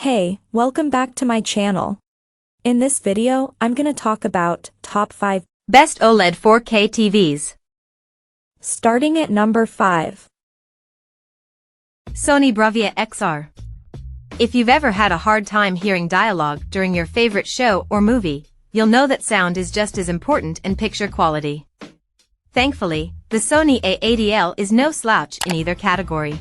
Hey, welcome back to my channel. In this video, I'm gonna talk about top 5 Best OLED 4K TVs. Starting at number 5. Sony Bravia XR. If you've ever had a hard time hearing dialogue during your favorite show or movie, you'll know that sound is just as important in picture quality. Thankfully, the Sony A80L is no slouch in either category.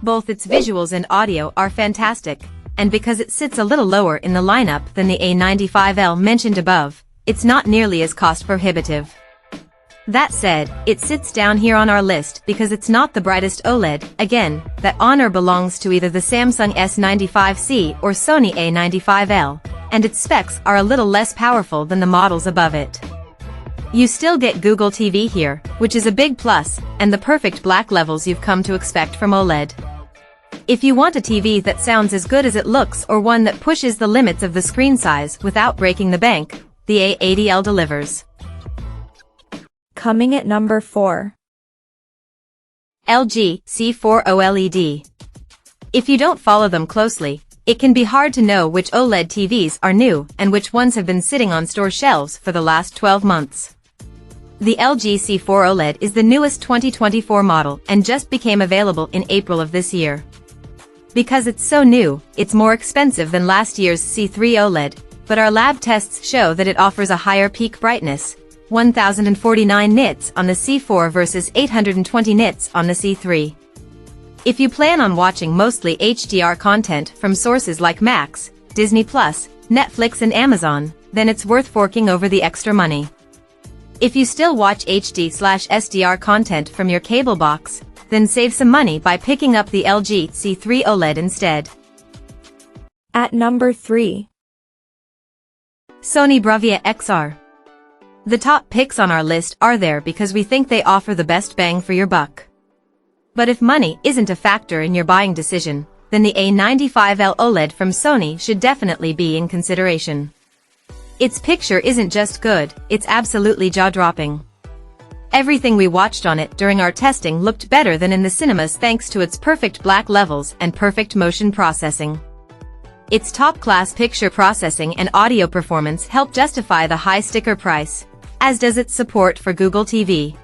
Both its visuals and audio are fantastic, and because it sits a little lower in the lineup than the A95L mentioned above, it's not nearly as cost-prohibitive. That said, it sits down here on our list because it's not the brightest OLED. Again, that honor belongs to either the Samsung S95C or Sony A95L, and its specs are a little less powerful than the models above it. You still get Google TV here, which is a big plus, and the perfect black levels you've come to expect from OLED. If you want a TV that sounds as good as it looks or one that pushes the limits of the screen size without breaking the bank, the A80L delivers. Coming at number 4. LG C4 OLED. If you don't follow them closely, it can be hard to know which OLED TVs are new and which ones have been sitting on store shelves for the last 12 months. The LG C4 OLED is the newest 2024 model and just became available in April of this year. Because it's so new, it's more expensive than last year's C3 OLED, but our lab tests show that it offers a higher peak brightness, 1049 nits on the C4 versus 820 nits on the C3. If you plan on watching mostly HDR content from sources like Max, Disney+, Netflix and Amazon, then it's worth forking over the extra money. If you still watch HD/SDR content from your cable box, then save some money by picking up the LG C3 OLED instead. At number 3. Sony Bravia XR. The top picks on our list are there because we think they offer the best bang for your buck. But if money isn't a factor in your buying decision, then the A95L OLED from Sony should definitely be in consideration. Its picture isn't just good, it's absolutely jaw-dropping. Everything we watched on it during our testing looked better than in the cinemas thanks to its perfect black levels and perfect motion processing. Its top-class picture processing and audio performance help justify the high sticker price, as does its support for Google TV.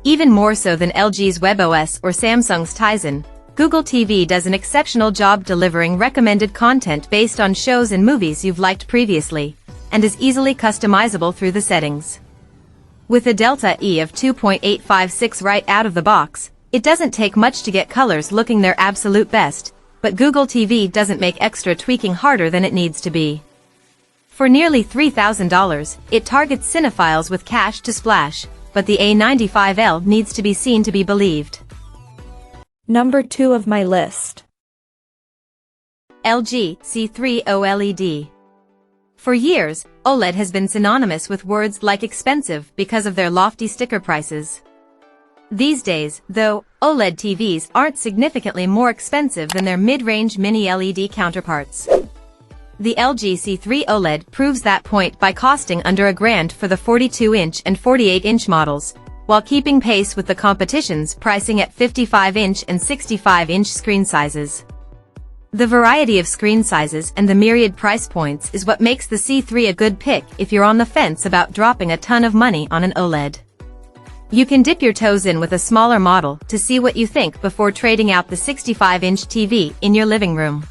Even more so than LG's WebOS or Samsung's Tizen, Google TV does an exceptional job delivering recommended content based on shows and movies you've liked previously, and is easily customizable through the settings. With a Delta E of 2.856 right out of the box, it doesn't take much to get colors looking their absolute best, but Google TV doesn't make extra tweaking harder than it needs to be. For nearly $3,000, it targets cinephiles with cash to splash, but the A95L needs to be seen to be believed. Number 2 of my list. LG C3 OLED. For years, OLED has been synonymous with words like expensive because of their lofty sticker prices. These days, though, OLED TVs aren't significantly more expensive than their mid-range mini-LED counterparts. The LG C3 OLED proves that point by costing under $1,000 for the 42-inch and 48-inch models, while keeping pace with the competition's pricing at 55-inch and 65-inch screen sizes. The variety of screen sizes and the myriad price points is what makes the C3 a good pick if you're on the fence about dropping a ton of money on an OLED. You can dip your toes in with a smaller model to see what you think before trading out the 65-inch TV in your living room.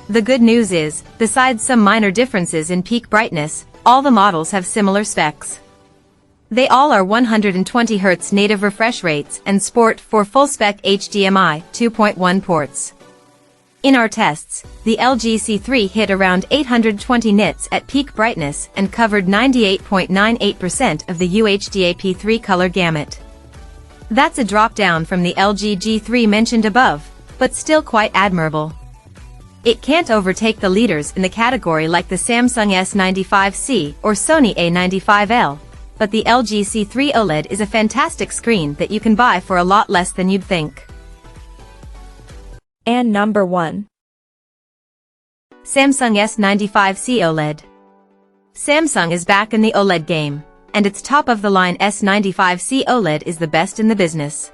The good news is, besides some minor differences in peak brightness, all the models have similar specs. They all are 120 Hz native refresh rates and sport 4 full-spec HDMI 2.1 ports. In our tests, the LG C3 hit around 820 nits at peak brightness and covered 98.98% of the UHDAP3 color gamut. That's a drop down from the LG G3 mentioned above, but still quite admirable. It can't overtake the leaders in the category like the Samsung S95C or Sony A95L, but the LG C3 OLED is a fantastic screen that you can buy for a lot less than you'd think. And number 1. Samsung S95C OLED. Samsung is back in the OLED game, and its top-of-the-line S95C OLED is the best in the business.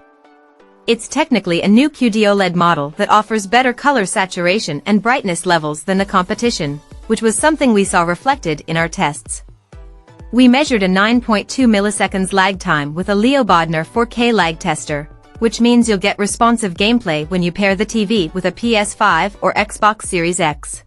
It's technically a new QD OLED model that offers better color saturation and brightness levels than the competition, which was something we saw reflected in our tests. We measured a 9.2 milliseconds lag time with a Leo Bodner 4K lag tester, which means you'll get responsive gameplay when you pair the TV with a PS5 or Xbox Series X.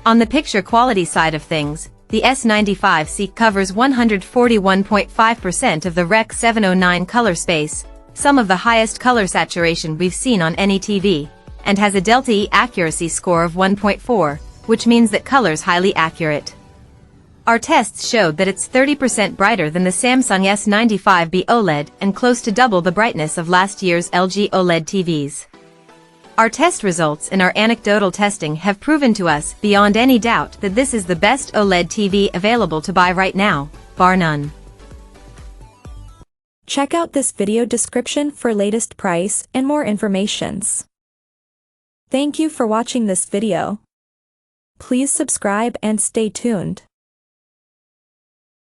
On the picture quality side of things, the S95C covers 141.5% of the Rec. 709 color space, some of the highest color saturation we've seen on any TV, and has a Delta E accuracy score of 1.4, which means that color's highly accurate. Our tests showed that it's 30% brighter than the Samsung S95B OLED and close to double the brightness of last year's LG OLED TVs. Our test results and our anecdotal testing have proven to us beyond any doubt that this is the best OLED TV available to buy right now, bar none. Check out this video description for latest price and more informations. Thank you for watching this video. Please subscribe and stay tuned.